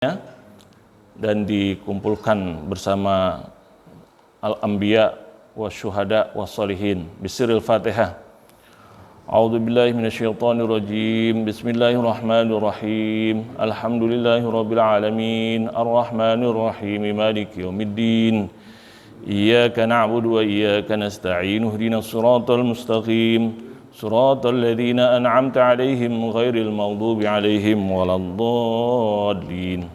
dan dikumpulkan bersama al-anbiya wasyuhada wassalihin bisiril Fatihah. A'udzu billahi minasyaitonir rajim. Bismillahirrahmanirrahim. Alhamdulillahirabbil alamin. Arrahmanir rahim. Maliki yaumiddin. Iyyaka na'budu wa iyyaka nasta'in. Ihdinas siratal mustaqim. Siratal ladzina an'amta 'alaihim ghairil maghdubi 'alaihim waladdallin.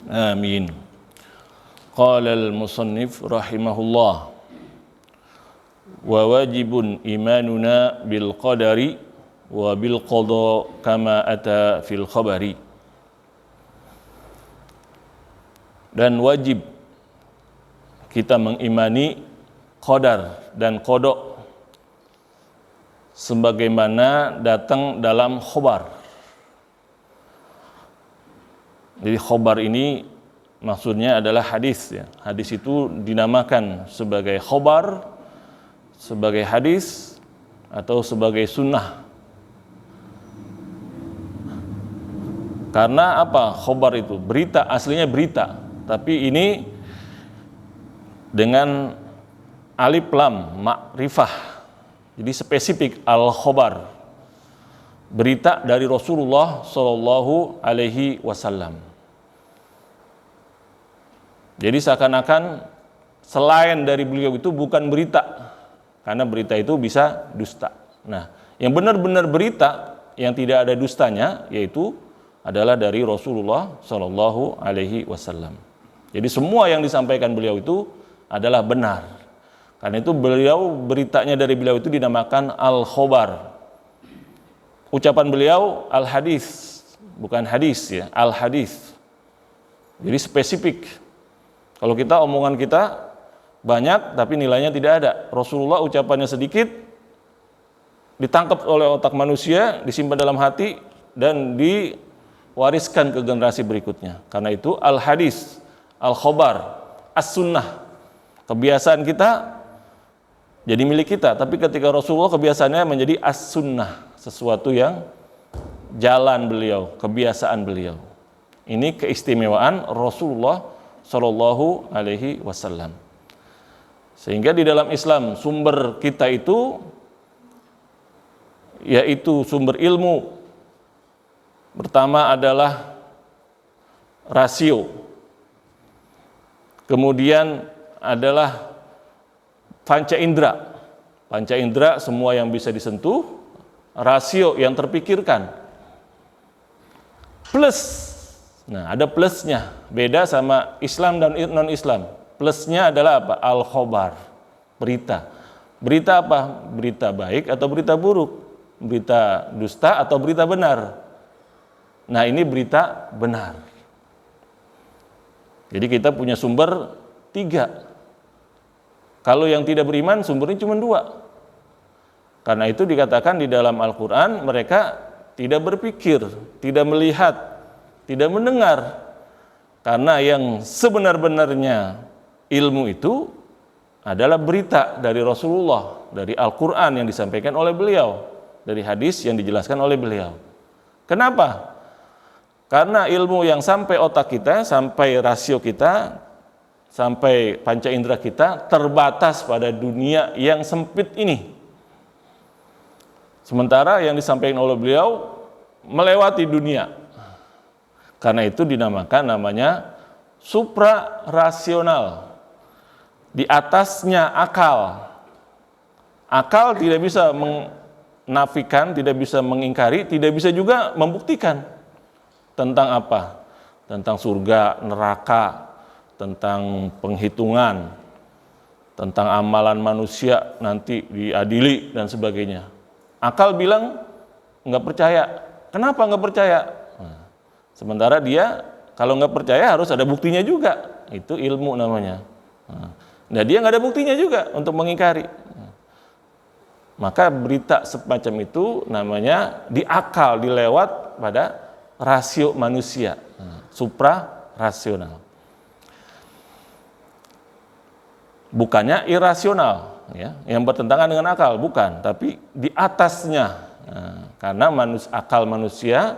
Amin. Qala al-musannif rahimahullah wa wajibun imanuna bil qadari wa bil qada kama ata fil khabari. Dan wajib kita mengimani qadar dan qada sebagaimana datang dalam khobar. Jadi khobar ini maksudnya adalah hadis ya. Hadis itu dinamakan sebagai khobar, sebagai hadis atau sebagai sunnah. Karena apa? Khobar itu berita, aslinya berita, tapi ini dengan alif lam makrifah. Jadi spesifik al-khobar, berita dari Rasulullah Shallallahu Alaihi Wasallam. Jadi seakan-akan selain dari beliau itu bukan berita, karena berita itu bisa dusta. Nah, yang benar-benar berita yang tidak ada dustanya yaitu adalah dari Rasulullah Shallallahu Alaihi Wasallam. Jadi semua yang disampaikan beliau itu adalah benar. Karena itu beritanya dari beliau itu dinamakan al-khobar. Ucapan beliau al-hadis, bukan hadis ya, al-hadis. Jadi spesifik. Kalau kita omongan kita banyak tapi nilainya tidak ada. Rasulullah ucapannya sedikit, ditangkap oleh otak manusia, disimpan dalam hati dan diwariskan ke generasi berikutnya. Karena itu al-hadis, al-khobar, as-sunnah. Kebiasaan kita jadi milik kita, tapi ketika Rasulullah kebiasaannya menjadi as-sunnah, sesuatu yang jalan beliau, kebiasaan beliau. Ini keistimewaan Rasulullah Shallallahu Alaihi Wasallam. Sehingga di dalam Islam sumber kita itu yaitu sumber ilmu. Pertama adalah rasio. Kemudian adalah panca indera. Panca indera semua yang bisa disentuh, rasio yang terpikirkan. Plus, nah ada plusnya, beda sama Islam dan non-Islam. Plusnya adalah apa? Al-khobar, berita. Berita apa? Berita baik atau berita buruk? Berita dusta atau berita benar? Nah ini berita benar. Jadi kita punya sumber 3. Kalau yang tidak beriman sumbernya cuma 2. Karena itu dikatakan di dalam Al-Quran mereka tidak berpikir, tidak melihat, tidak mendengar. Karena yang sebenar-benarnya ilmu itu adalah berita dari Rasulullah, dari Al-Quran yang disampaikan oleh beliau, dari hadis yang dijelaskan oleh beliau. Kenapa? Karena ilmu yang sampai otak kita, sampai rasio kita, sampai panca indera kita terbatas pada dunia yang sempit ini. Sementara yang disampaikan oleh beliau melewati dunia. Karena itu namanya suprarasional. Di atasnya akal. Akal tidak bisa menafikan, tidak bisa mengingkari, tidak bisa juga membuktikan. Tentang apa? Tentang surga, neraka, tentang penghitungan, tentang amalan manusia nanti diadili dan sebagainya. Akal bilang nggak percaya. Kenapa nggak percaya? Nah, sementara dia kalau nggak percaya harus ada buktinya juga. Itu ilmu namanya. Nah dia nggak ada buktinya juga untuk mengingkari. Maka berita semacam itu namanya diakal, dilewat pada rasio manusia, supra-rasional. Bukannya irasional, ya, yang bertentangan dengan akal, bukan, tapi di atasnya. Nah, karena akal manusia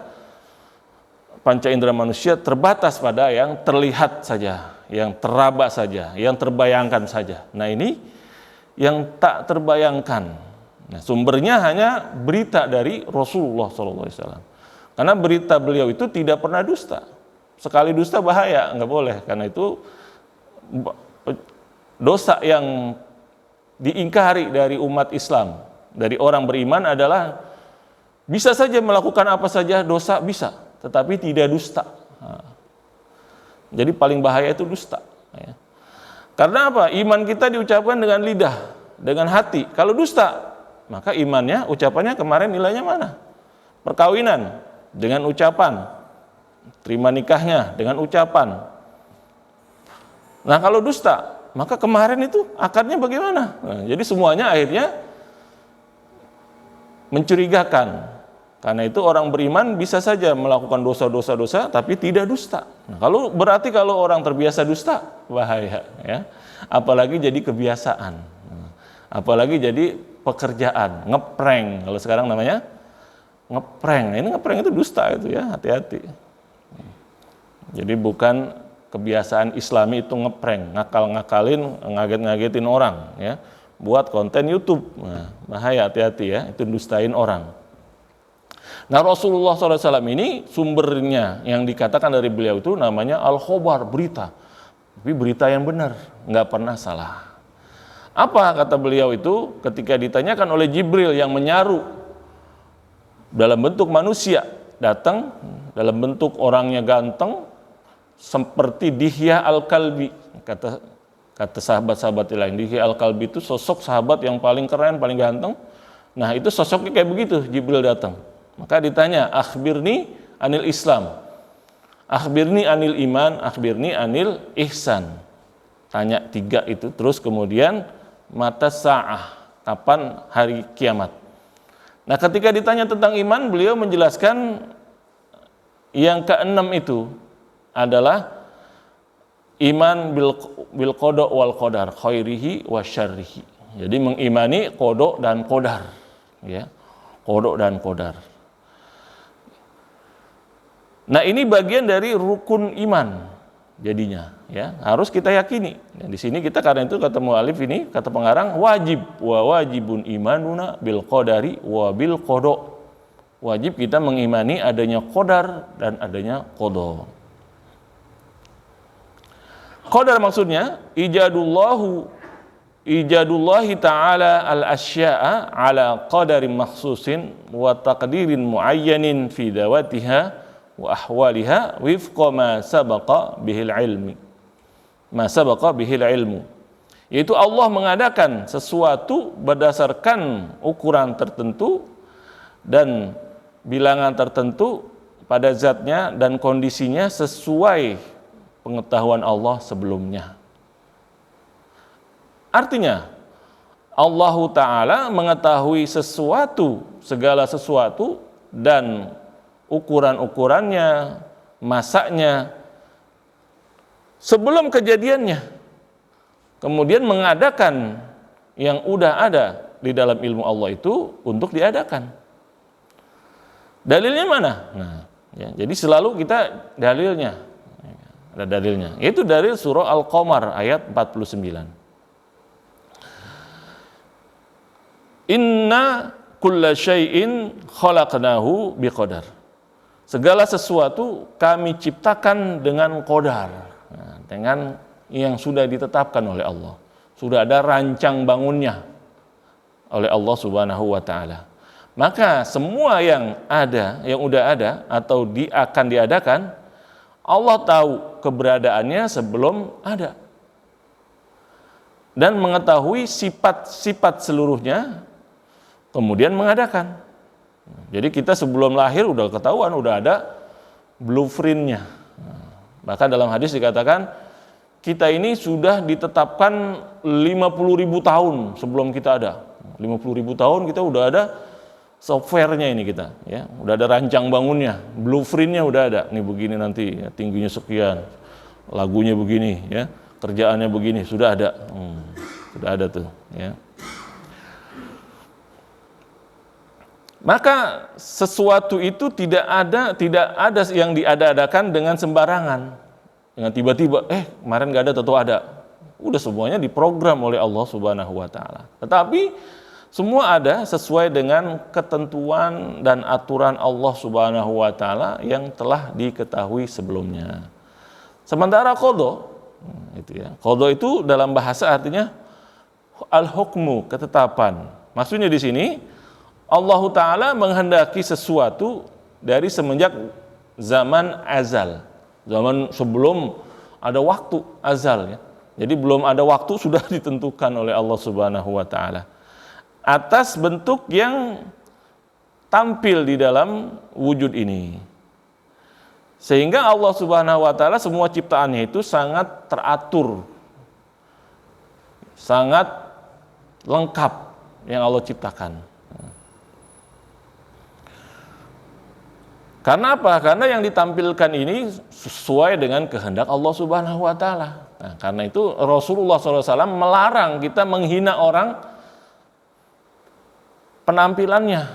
panca indera manusia terbatas pada yang terlihat saja, yang teraba saja, yang terbayangkan saja. Nah, ini yang tak terbayangkan. Nah, sumbernya hanya berita dari Rasulullah SAW. Karena berita beliau itu tidak pernah dusta. Sekali dusta bahaya, nggak boleh. Karena itu dosa yang diingkari dari umat Islam, dari orang beriman adalah bisa saja melakukan apa saja dosa bisa, tetapi tidak dusta. Jadi paling bahaya itu dusta. Karena apa? Iman kita diucapkan dengan lidah, dengan hati. Kalau dusta, maka imannya, ucapannya kemarin nilainya mana? Perkawinan dengan ucapan, terima nikahnya dengan ucapan. Nah, kalau dusta, maka kemarin itu akarnya bagaimana? Nah, jadi semuanya akhirnya mencurigakan. Karena itu orang beriman bisa saja melakukan dosa-dosa tapi tidak dusta. Nah, berarti kalau orang terbiasa dusta, bahaya ya. Apalagi jadi kebiasaan. Apalagi jadi pekerjaan, ngeprank. Kalau sekarang namanya ngeprank. Nah, ini ngeprank itu dusta itu ya, hati-hati. Jadi bukan kebiasaan Islami itu ngeprank, ngakal-ngakalin, ngaget-ngagetin orang ya. Buat konten YouTube. Nah, bahaya, hati-hati ya, itu dustain orang. Nah, Rasulullah SAW ini sumbernya yang dikatakan dari beliau itu namanya al-khobar, berita. Tapi berita yang benar, nggak pernah salah. Apa kata beliau itu ketika ditanyakan oleh Jibril yang menyaru dalam bentuk manusia, datang dalam bentuk orangnya ganteng seperti Dihya al-Kalbi, kata sahabat-sahabat lain. Dihya al-Kalbi itu sosok sahabat yang paling keren, paling ganteng. Nah, itu sosoknya kayak begitu, Jibril datang. Maka ditanya, akhbirni anil Islam, akhbirni anil iman, akhbirni anil ihsan. Tanya 3 itu, terus kemudian mata sa'ah, kapan hari kiamat. Nah, ketika ditanya tentang iman, beliau menjelaskan yang ke-6 itu adalah iman bil qada wal qadar, khairihi wa syarrihi. Jadi mengimani qada dan qadar, ya. Qada dan qadar. Nah, ini bagian dari rukun iman jadinya, ya. Harus kita yakini. Dan di sini kita karena itu kata mu'alif ini, kata pengarang, wajib wa wajibun imanuna bil qadari wa bil qada. Wajib kita mengimani adanya qadar dan adanya qada. Qadar maksudnya ijadullahi ta'ala al-asya'a ala qadarin makhsusin wa taqdirin muayyanin fi dawatiha wa ahwaliha wifqa ma sabaqa bihil ilmu. Yaitu Allah mengadakan sesuatu berdasarkan ukuran tertentu dan bilangan tertentu pada zatnya dan kondisinya sesuai pengetahuan Allah sebelumnya. Artinya Allah Ta'ala mengetahui sesuatu, segala sesuatu dan ukuran-ukurannya, masaknya sebelum kejadiannya. Kemudian mengadakan yang udah ada di dalam ilmu Allah itu untuk diadakan. Dalilnya mana? Nah, ya, jadi selalu kita dalilnya. Ada dalilnya. Itu dalil surah Al-Qamar ayat 49. Inna kulla syai'in khalaqnahu biqadar. Segala sesuatu kami ciptakan dengan qadar. Nah, dengan yang sudah ditetapkan oleh Allah. Sudah ada rancang bangunnya oleh Allah Subhanahu wa taala. Maka semua yang ada, yang udah ada atau akan diadakan, Allah tahu keberadaannya sebelum ada. Dan mengetahui sifat-sifat seluruhnya, kemudian mengadakan. Jadi kita sebelum lahir udah ketahuan, udah ada blueprintnya. Bahkan dalam hadis dikatakan, kita ini sudah ditetapkan 50.000 tahun sebelum kita ada. 50.000 tahun kita udah ada softwarenya ini kita, ya, udah ada rancang bangunnya, blueprintnya udah ada. Nih begini nanti, ya, tingginya sekian, lagunya begini, ya, kerjaannya begini, sudah ada, sudah ada tuh, ya. Maka sesuatu itu tidak ada yang diada-adakan dengan sembarangan. Dengan tiba-tiba, kemarin nggak ada, tentu ada. Udah semuanya diprogram oleh Allah Subhanahu wa taala. Tetapi semua ada sesuai dengan ketentuan dan aturan Allah Subhanahu wa taala yang telah diketahui sebelumnya. Sementara qada, itu ya. Qada itu dalam bahasa artinya al-hukmu, ketetapan. Maksudnya di sini Allah taala menghendaki sesuatu dari semenjak zaman azal. Zaman sebelum ada waktu azal ya. Jadi belum ada waktu sudah ditentukan oleh Allah Subhanahu wa taala. Atas bentuk yang tampil di dalam wujud ini. Sehingga Allah Subhanahu wa taala semua ciptaannya itu sangat teratur. Sangat lengkap yang Allah ciptakan. Karena apa? Karena yang ditampilkan ini sesuai dengan kehendak Allah Subhanahu wa taala. Nah, karena itu Rasulullah SAW melarang kita menghina orang penampilannya.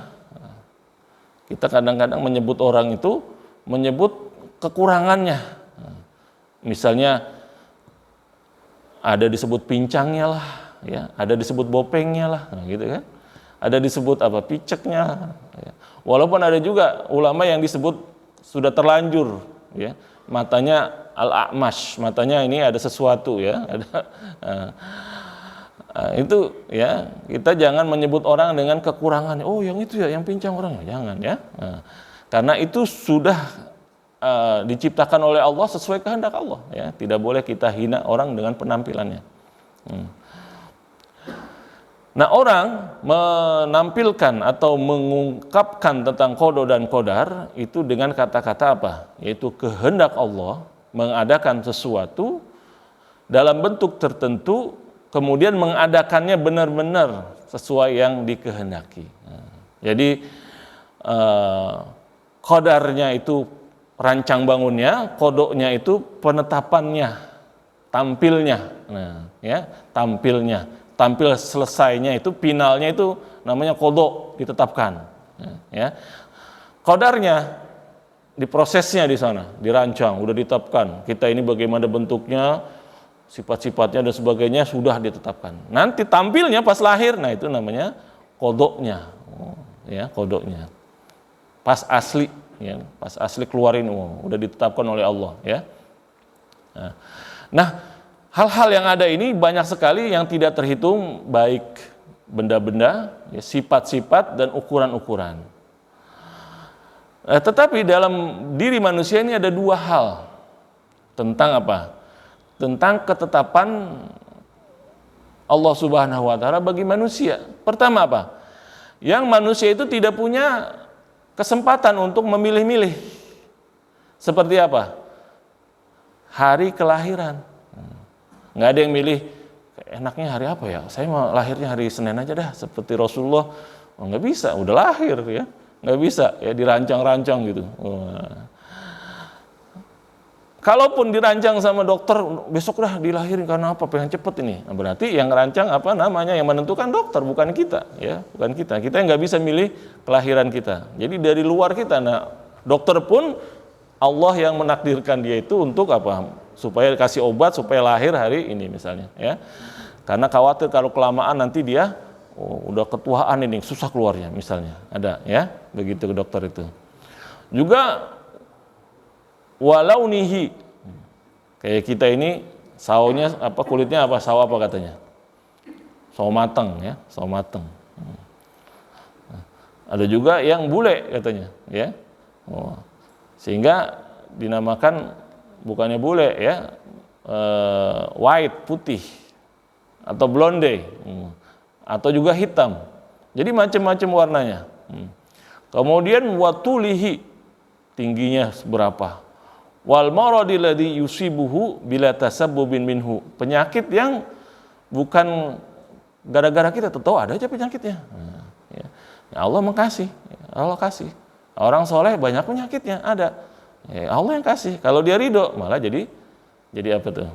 Kita kadang-kadang menyebut orang itu, menyebut kekurangannya. Misalnya ada disebut pincangnya lah, ya, ada disebut bopengnya lah, nah, gitu kan. Ada disebut apa piceknya. Ya. Walaupun ada juga ulama yang disebut sudah terlanjur, ya, matanya al-a'mash, matanya ini ada sesuatu ya, itu ya, kita jangan menyebut orang dengan kekurangannya. Oh yang itu ya, yang pincang orangnya, jangan ya. Karena itu sudah diciptakan oleh Allah sesuai kehendak Allah ya, tidak boleh kita hina orang dengan penampilannya. Nah, orang menampilkan atau mengungkapkan tentang qada dan qadar itu dengan kata-kata apa? Yaitu kehendak Allah mengadakan sesuatu dalam bentuk tertentu, kemudian mengadakannya benar-benar sesuai yang dikehendaki. Jadi qadarnya itu rancang bangunnya, qadanya itu penetapannya, tampilnya. Nah, ya, tampil selesainya itu, finalnya itu namanya qada, ditetapkan. Ya. Qadarnya diprosesnya di sana, dirancang, udah ditetapkan. Kita ini bagaimana bentuknya, sifat-sifatnya dan sebagainya sudah ditetapkan. Nanti tampilnya pas lahir, nah itu namanya qadanya. Ya, qadanya. Pas asli, ya, pas asli keluarin, udah ditetapkan oleh Allah, ya. Nah, hal-hal yang ada ini banyak sekali yang tidak terhitung, baik benda-benda, ya, sifat-sifat dan ukuran-ukuran. Tetapi dalam diri manusia ini ada dua hal. Tentang apa? Tentang ketetapan Allah Subhanahu wa taala bagi manusia. Pertama apa? Yang manusia itu tidak punya kesempatan untuk memilih-milih. Seperti apa? Hari kelahiran. Nggak ada yang milih, enaknya hari apa ya? Saya mau lahirnya hari Senin aja dah, seperti Rasulullah. Nggak bisa, udah lahir ya. Nggak bisa ya, dirancang-rancang gitu. Kalaupun dirancang sama dokter, besok dah dilahirin karena apa? Pengen cepet ini. Nah, berarti yang rancang apa namanya? Yang menentukan dokter, bukan kita, ya, bukan kita. Kita nggak bisa milih kelahiran kita. Jadi dari luar kita. Nah, dokter pun Allah yang menakdirkan dia itu untuk apa? Supaya kasih obat supaya lahir hari ini misalnya, ya. Karena khawatir kalau kelamaan nanti dia udah ketuaan ini, susah keluarnya misalnya. Ada, ya, begitu ke dokter itu. Juga walau nihi, kayak kita ini saonya apa, kulitnya apa, sawo apa katanya, sawo mateng ya, sawo mateng. Ada juga yang bule katanya, ya, sehingga dinamakan bukannya bule ya, white putih atau blonde, atau juga hitam. Jadi macam-macam warnanya. Kemudian watulihi, tingginya seberapa. Wal maradi ladzi yusibuhu bila tasabbubin minhu, penyakit yang bukan gara-gara kita, tahu ada aja penyakitnya. Ya. Allah mengkasih, Allah kasih. Orang soleh banyak penyakitnya, ada. Ya, Allah yang kasih. Kalau dia ridho malah jadi apa tuh?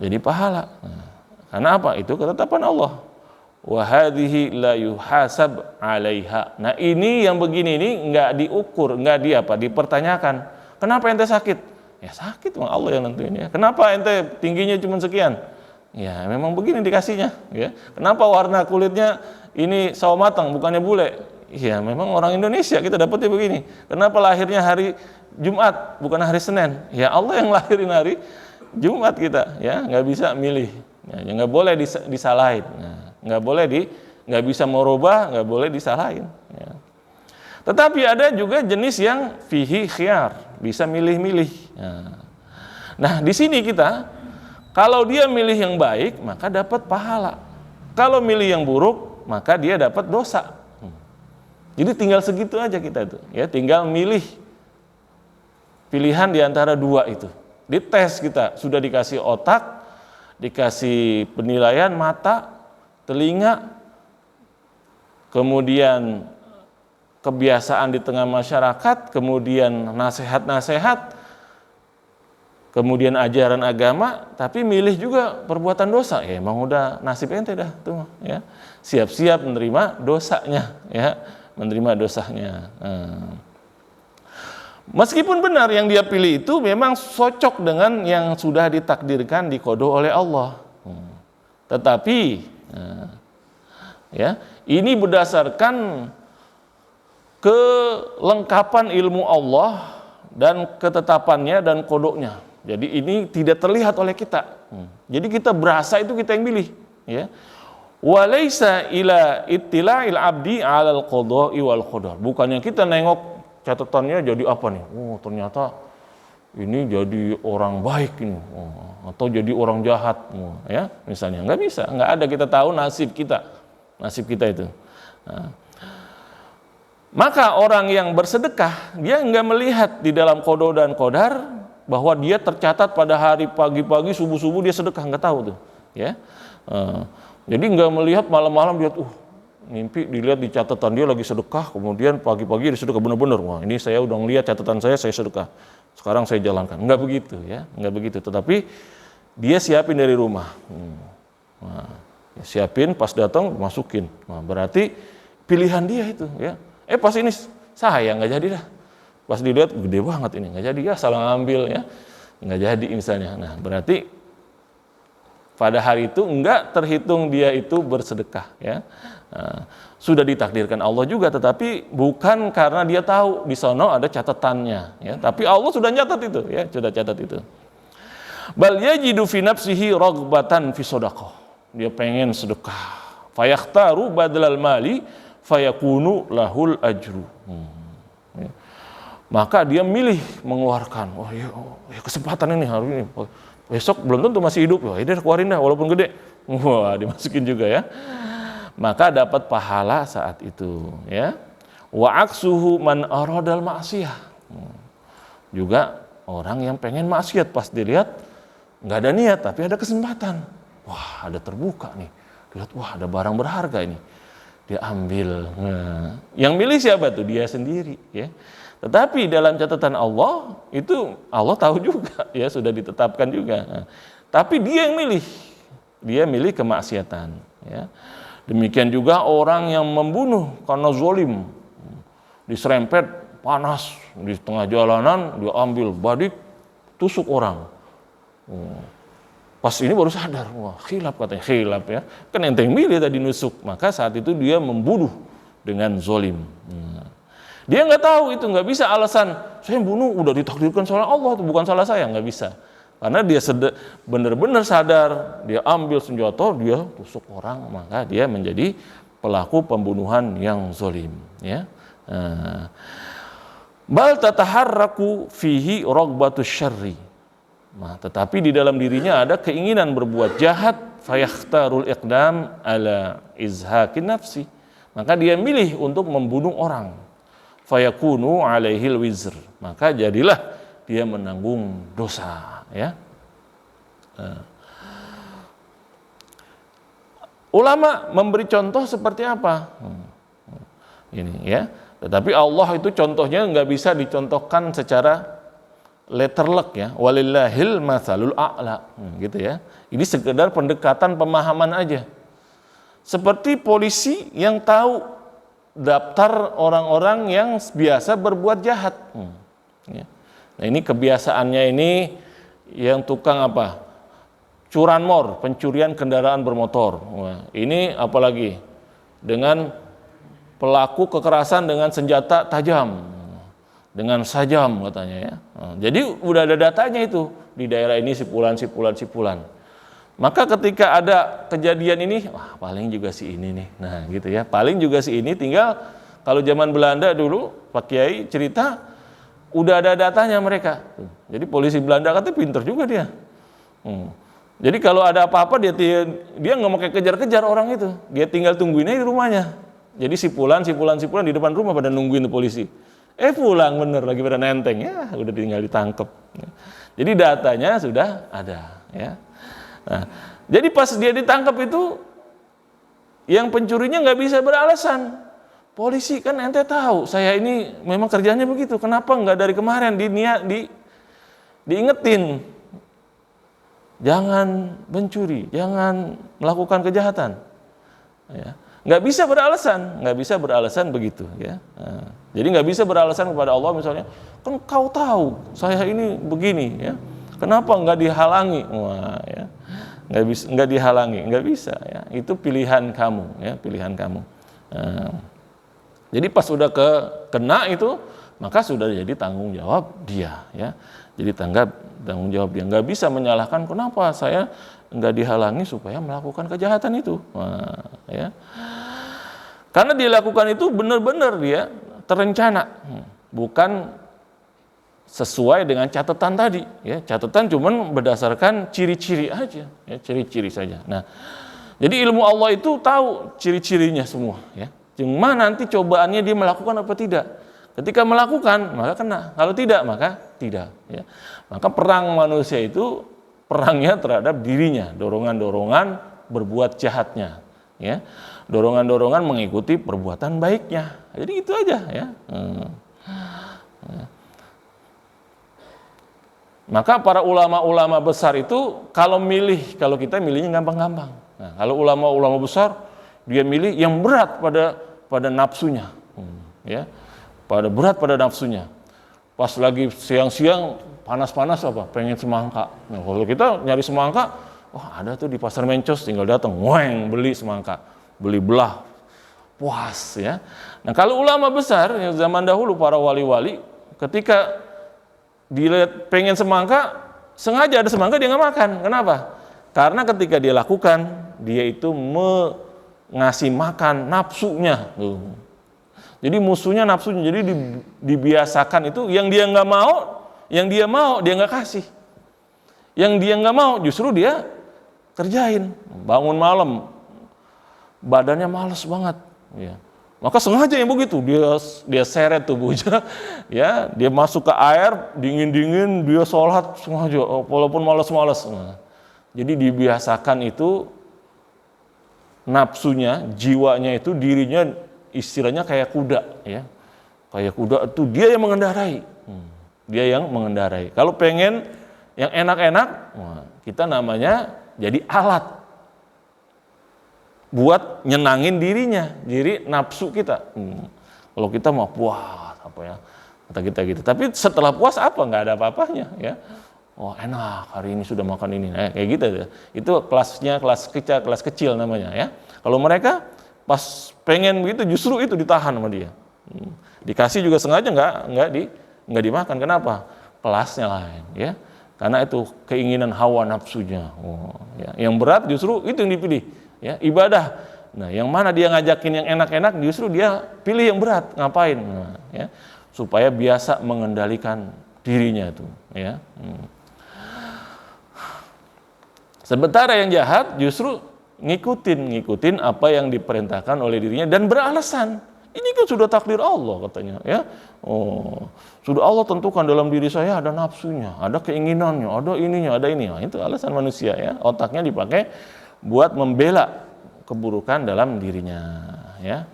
Jadi pahala. Karena apa? Itu ketetapan Allah. wa hadhihi la yuhasab 'alaiha. Nah, ini yang begini ini enggak diukur, enggak dipertanyakan. Kenapa ente sakit? Ya sakit, memang Allah yang nentuin ya. Kenapa ente tingginya cuma sekian? Ya memang begini dikasihnya ya. Kenapa warna kulitnya ini sawo matang bukannya bule? Ya memang orang Indonesia kita dapetnya begini. Kenapa lahirnya hari Jumat bukan hari Senin? Ya Allah yang lahirin hari Jumat kita ya, nggak bisa milih. Ya, nggak boleh disalahin. Nah, nggak bisa merubah, nggak boleh disalahin. Ya. Tetapi ada juga jenis yang fihi khiyar, bisa milih-milih. Nah, di sini kita kalau dia milih yang baik maka dapat pahala. Kalau milih yang buruk maka dia dapat dosa. Jadi tinggal segitu aja kita itu, ya tinggal milih pilihan di antara dua itu. Dites kita, sudah dikasih otak, dikasih penilaian mata, telinga, kemudian kebiasaan di tengah masyarakat, kemudian nasihat-nasihat, kemudian ajaran agama, tapi milih juga perbuatan dosa. Ya emang udah nasib ente dah tuh, ya. Siap-siap menerima dosanya, ya, menerima dosanya. Meskipun benar yang dia pilih itu memang cocok dengan yang sudah ditakdirkan dikodo oleh Allah. Tetapi ya, ini berdasarkan kelengkapan ilmu Allah dan ketetapannya dan kodoknya. Jadi ini tidak terlihat oleh kita. Jadi kita berasa itu kita yang pilih, ya. Walaisa ila ittila'il abdi 'alal qada'i wal qadar. Bukannya kita nengok catatannya jadi apa nih? Oh, ternyata ini jadi orang baik ini. Oh, atau jadi orang jahat, ya. Misalnya nggak bisa, nggak ada kita tahu nasib kita itu. Nah, maka orang yang bersedekah dia nggak melihat di dalam qada dan qadar bahwa dia tercatat pada hari pagi-pagi subuh-subuh dia sedekah, nggak tahu tuh, ya. Jadi nggak melihat malam-malam lihat, mimpi dilihat di catatan dia lagi sedekah, kemudian pagi-pagi dia sedekah benar-benar. Wah, ini saya udah ngelihat catatan saya sedekah. Sekarang saya jalankan. Nggak begitu, ya, nggak begitu. Tetapi dia siapin dari rumah. Nah, siapin pas datang masukin. Nah, berarti pilihan dia itu, ya. Pas ini saya nggak jadi dah. Pas dilihat gede banget ini, nggak jadi, ya salah ngambil, ya, nggak jadi misalnya. Nah, berarti pada hari itu enggak terhitung dia itu bersedekah, ya. Sudah ditakdirkan Allah juga, tetapi bukan karena dia tahu di sono ada catatannya, ya. Tapi Allah sudah nyatat itu, ya, sudah catat itu. Bal yajidu fi nafsihi raghbatan fi shadaqah. Dia pengen sedekah. Fayakhtaru badalal mali fayakunu lahul ajru. Ya. Maka dia milih mengeluarkan. Oh ya, kesempatan ini hari ini. Besok belum tentu masih hidup, ya ini keluarin dah walaupun gede. Wah, dimasukin juga, ya. Maka dapat pahala saat itu, ya. Wa aksuhu man aradal ma'siyah. Juga orang yang pengen maksiat pas dilihat nggak ada niat tapi ada kesempatan. Wah, ada terbuka nih. Lihat, wah ada barang berharga ini. Dia ambil. Nah, yang milih siapa tuh? Dia sendiri, ya. Tetapi dalam catatan Allah itu Allah tahu juga, ya, sudah ditetapkan juga. Nah, tapi dia yang milih, dia milih kemaksiatan, ya. Demikian juga orang yang membunuh karena zalim, diserempet panas di tengah jalanan, dia ambil badik tusuk orang. Pas ini baru sadar, wah khilaf katanya, khilaf, ya. Kan ente yang milih tadi nusuk, maka saat itu dia membunuh dengan zalim. Dia nggak tahu itu, nggak bisa alasan saya bunuh udah ditakdirkan oleh Allah, itu bukan salah saya, nggak bisa. Karena dia benar-benar sadar, dia ambil senjata, dia tusuk orang, maka dia menjadi pelaku pembunuhan yang zalim, ya. Bal tataharraku fihi ragbatus syarri. Nah, tetapi di dalam dirinya ada keinginan berbuat jahat, fayakhtarul iqdam ala izhaqin nafsi. Maka dia milih untuk membunuh orang. Fayakunu alaihil wizr, maka jadilah dia menanggung dosa, ya. Ulama memberi contoh seperti apa? Ini, ya. Tetapi Allah itu contohnya nggak bisa dicontohkan secara letterlek, ya. Walillahil matsalul a'la, gitu, ya. Ini sekedar pendekatan pemahaman aja. seperti polisi yang tahu daftar orang-orang yang biasa berbuat jahat. Ya. Nah, ini kebiasaannya ini yang tukang apa? Curanmor, pencurian kendaraan bermotor. Wah, ini apalagi dengan pelaku kekerasan dengan senjata tajam, dengan sajam katanya ya. Nah, jadi udah ada datanya itu di daerah ini sipulan. Maka ketika ada kejadian ini, wah paling juga si ini nih. Nah gitu ya, paling juga si ini, tinggal kalau zaman Belanda dulu Pak Kiai cerita udah ada datanya mereka. Jadi polisi Belanda katanya pinter juga dia. Jadi kalau ada apa-apa dia nggak mau kayak kejar-kejar orang itu, dia tinggal tungguin aja di rumahnya. Jadi sipulan di depan rumah pada nungguin polisi. Pulang bener lagi pada nenteng ya, udah tinggal ditangkep. Jadi datanya sudah ada ya. Nah, jadi pas dia ditangkap itu, yang pencurinya nggak bisa beralasan. Polisi kan ente tahu, saya ini memang kerjanya begitu. Kenapa nggak dari kemarin diingetin, jangan mencuri, jangan melakukan kejahatan. Ya. Nggak bisa beralasan begitu. Ya. Nah, jadi nggak bisa beralasan kepada Allah misalnya, kan kau tahu saya ini begini, ya. Kenapa nggak dihalangi? Wah, ya. Nggak dihalangi, nggak bisa ya. Itu pilihan kamu ya, pilihan kamu. Jadi pas sudah kena itu, maka sudah jadi tanggung jawab dia ya. Jadi tanggung jawab dia, nggak bisa menyalahkan kenapa saya nggak dihalangi supaya melakukan kejahatan itu. Nah, ya. Karena dia lakukan itu benar-benar dia terencana, bukan sesuai dengan catatan tadi ya. Catatan cuman berdasarkan ciri-ciri aja ya, ciri-ciri saja. Nah, jadi ilmu Allah itu tahu ciri-cirinya semua ya. Cuma nanti cobaannya dia melakukan apa tidak. Ketika melakukan maka kena, kalau tidak maka tidak ya. Maka perang manusia itu perangnya terhadap dirinya, dorongan-dorongan berbuat jahatnya ya. Dorongan-dorongan mengikuti perbuatan baiknya. Jadi itu aja ya. Maka para ulama-ulama besar itu kalau kita milihnya gampang-gampang. Nah, kalau ulama-ulama besar dia milih yang berat pada nafsunya, ya, berat pada nafsunya. Pas lagi siang-siang panas-panas apa, pengen semangka. Nah, kalau kita nyari semangka, ada tuh di pasar Mencos, tinggal datang, beli semangka, beli belah, puas ya. Nah kalau ulama besar yang zaman dahulu para wali-wali ketika dilihat pengen semangka, sengaja ada semangka dia nggak makan. Kenapa? Karena ketika dia lakukan, dia itu ngasih makan nafsunya. Jadi musuhnya nafsunya. Jadi dibiasakan itu yang dia nggak mau, yang dia mau dia nggak kasih. Yang dia nggak mau justru dia kerjain. Bangun malam, badannya males banget. Ya. Maka sengaja yang begitu dia seret tubuhnya, ya dia masuk ke air dingin dia sholat sengaja walaupun malas-malas. Nah, jadi dibiasakan itu nafsunya, jiwanya itu dirinya istilahnya kayak kuda, ya kayak kuda itu dia yang mengendarai. Kalau pengen yang enak-enak, kita namanya jadi alat buat nyenangin dirinya, diri nafsu kita. Kalau kita mau puas apa ya, kata kita gitu. Tapi setelah puas apa? Nggak ada apa-apanya ya. Enak hari ini sudah makan ini, kayak gitu ya. Itu kelas kecil namanya ya. Kalau mereka pas pengen begitu justru itu ditahan sama dia. Dikasih juga sengaja nggak dimakan. Kenapa? Kelasnya lain ya. Karena itu keinginan hawa nafsunya. Ya. Yang berat justru itu yang dipilih. Ya, ibadah. Nah, yang mana dia ngajakin yang enak-enak justru dia pilih yang berat. Ngapain? Nah, ya, supaya biasa mengendalikan dirinya itu, ya. Sementara yang jahat justru ngikutin apa yang diperintahkan oleh dirinya dan beralasan. Ini kan sudah takdir Allah katanya, ya. Sudah Allah tentukan dalam diri saya ada nafsunya, ada keinginannya, ada ininya, ada ini. Nah, itu alasan manusia ya. Otaknya dipakai buat membela keburukan dalam dirinya, ya.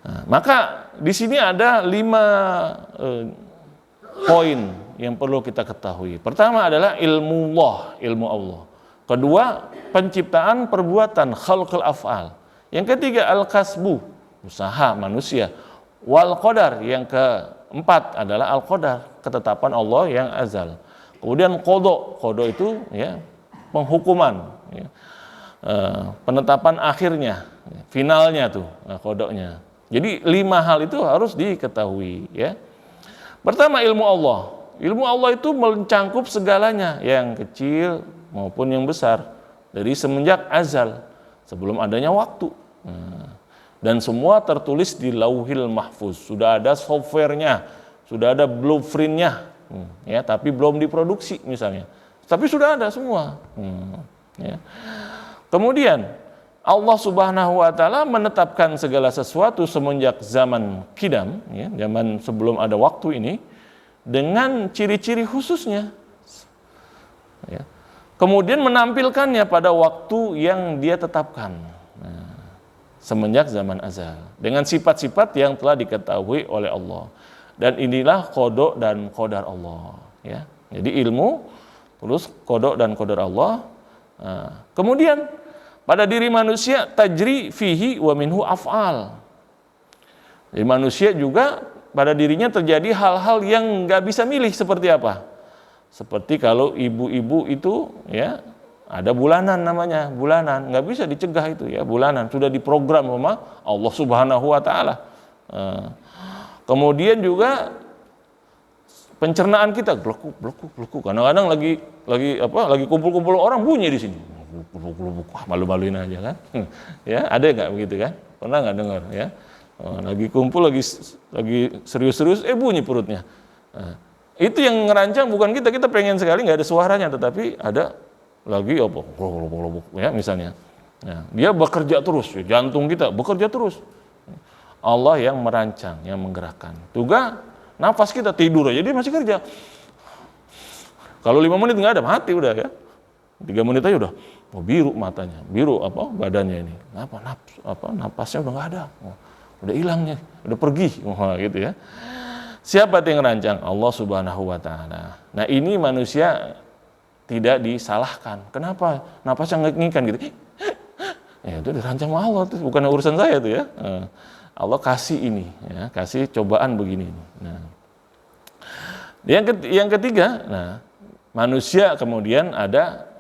Nah, maka di sini ada 5 poin yang perlu kita ketahui. Pertama adalah ilmu Allah. Kedua, penciptaan perbuatan, khalqul af'al. Yang ketiga, al-kasbu, usaha manusia. Wal qadar, yang keempat adalah al-qadar, ketetapan Allah yang azal. Kemudian qada itu ya penghukuman, ya. Penetapan akhirnya, finalnya tuh qadanya. Jadi 5 hal itu harus diketahui, ya. Pertama, ilmu Allah. Ilmu Allah itu mencangkup segalanya, yang kecil maupun yang besar, dari semenjak azal, sebelum adanya waktu. Dan semua tertulis di Lauhil Mahfuz. Sudah ada softwarenya, sudah ada blueprintnya, ya, tapi belum diproduksi misalnya. Tapi sudah ada semua. Ya. Kemudian Allah Subhanahu wa Ta'ala menetapkan segala sesuatu semenjak zaman kidam, ya, zaman sebelum ada waktu ini, dengan ciri-ciri khususnya. Ya. Kemudian menampilkannya pada waktu yang dia tetapkan, semenjak zaman azal, dengan sifat-sifat yang telah diketahui oleh Allah. Dan inilah qada dan qadar Allah, ya. Jadi ilmu, terus qada dan qadar Allah. Kemudian pada diri manusia tajri fihi wa minhu af'al. Jadi manusia juga pada dirinya terjadi hal-hal yang nggak bisa milih, seperti apa? Seperti kalau ibu-ibu itu, ya, ada bulanan namanya, bulanan, nggak bisa dicegah itu, ya, bulanan sudah diprogram sama Allah Subhanahu wa Ta'ala. Kemudian juga pencernaan kita blekuk. Kadang-kadang lagi kumpul-kumpul orang bunyi di sini. Malu-maluin aja kan. Ya, ada nggak begitu kan? Pernah nggak dengar, ya? Lagi kumpul, lagi serius-serius, bunyi perutnya. Itu yang ngerancang bukan kita pengen sekali nggak ada suaranya, tetapi ada lagi ya misalnya. Nah, dia bekerja terus, jantung kita bekerja terus. Allah yang merancang, yang menggerakkan. Juga nafas kita, tidur aja dia masih kerja. Kalau 5 menit nggak ada, mati udah, ya. 3 menit aja udah biru matanya, biru badannya ini. Napasnya udah nggak ada. Udah hilangnya, udah pergi, gitu, ya. Siapa yang ngerancang? Allah Subhanahu wa Ta'ala. Nah, ini manusia tidak disalahkan. Kenapa? Napasnya ngikan gitu. Ya, itu dirancang sama Allah, itu bukan urusan saya tuh, ya. Allah kasih ini, ya, kasih cobaan begini. Nah, yang ketiga, manusia kemudian ada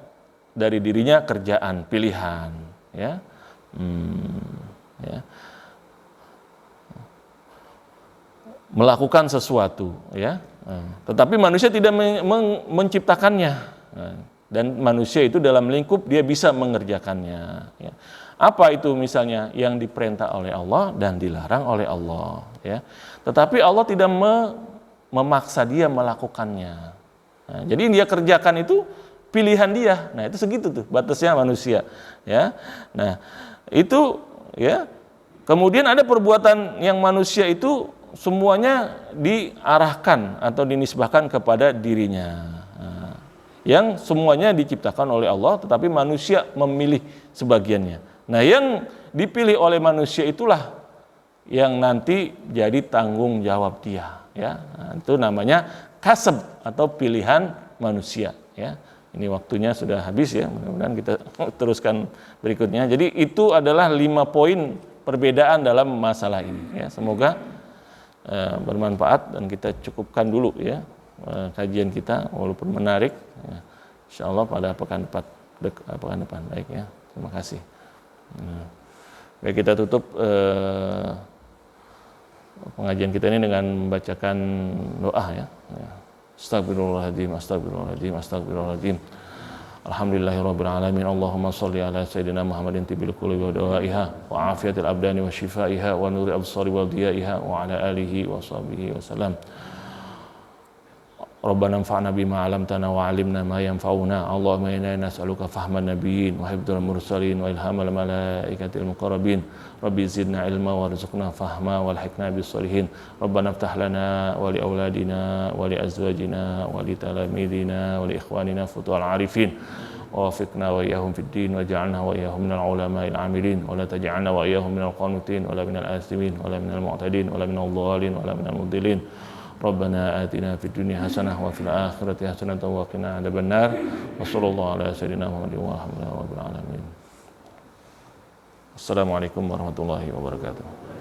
dari dirinya kerjaan, pilihan, ya. Ya. Melakukan sesuatu, ya. Tetapi manusia tidak menciptakannya, dan manusia itu dalam lingkup dia bisa mengerjakannya, ya. Apa itu misalnya yang diperintah oleh Allah dan dilarang oleh Allah, ya. Tetapi Allah tidak memaksa dia melakukannya. Nah, jadi yang dia kerjakan itu pilihan dia. Nah, itu segitu tuh batasnya manusia, ya. Nah, itu, ya. Kemudian ada perbuatan yang manusia itu semuanya diarahkan atau dinisbahkan kepada dirinya, yang semuanya diciptakan oleh Allah, tetapi manusia memilih sebagiannya. Nah, yang dipilih oleh manusia itulah yang nanti jadi tanggung jawab dia, ya. Nah, itu namanya kasab atau pilihan manusia, ya. Ini waktunya sudah habis, ya. Mudah-mudahan kita teruskan berikutnya. Jadi itu adalah 5 poin perbedaan dalam masalah ini, ya. Semoga bermanfaat dan kita cukupkan dulu, ya, kajian kita, walaupun menarik, ya. Insyaallah pada pekan depan. Baik, ya. Terima kasih. Baik, kita tutup pengajian kita ini dengan membacakan doa, ya. Astagfirullahaladzim. Alhamdulillahirabbil alamin. Allahumma shalli ala sayyidina Muhammadin tibil qulubi wa dawaiha wa afiyatil abdani wa shifaiha wa nuri absari wa diyaiha wa ala alihi wa sahbihi wasallam. Rabbana anfa'na bima 'allamtana wa 'allimna ma yanfa'una. Allahumma inna nas'aluka fahman nabiyyin wa hifdzal mursalin wa ilhamal malaikatil muqarrabin. Rabbi zidna ilma warzuqna fahma walhiqna bis sholihin. Rabbana iftah lana wa li auladina wa li azwajina wa li talamidina wa li ikhwanina futuhal arifin. Wafiqna wa iyyahum fid din waj'alna wa iyyahum minal ulama'il 'amilin wa la taj'alna wa iyyahum minal qanutin wa la minal asimin wa la minal mu'tadin wa la minal dhalin wa la minal mudillin. Rabbana atina fid dunya hasanah wa fil akhirati hasanah wa qina adzabannar. Wassallallahu ala sayyidina Muhammadin wa alhamdulillahi rabbil alamin. Assalamualaikum warahmatullahi wabarakatuh.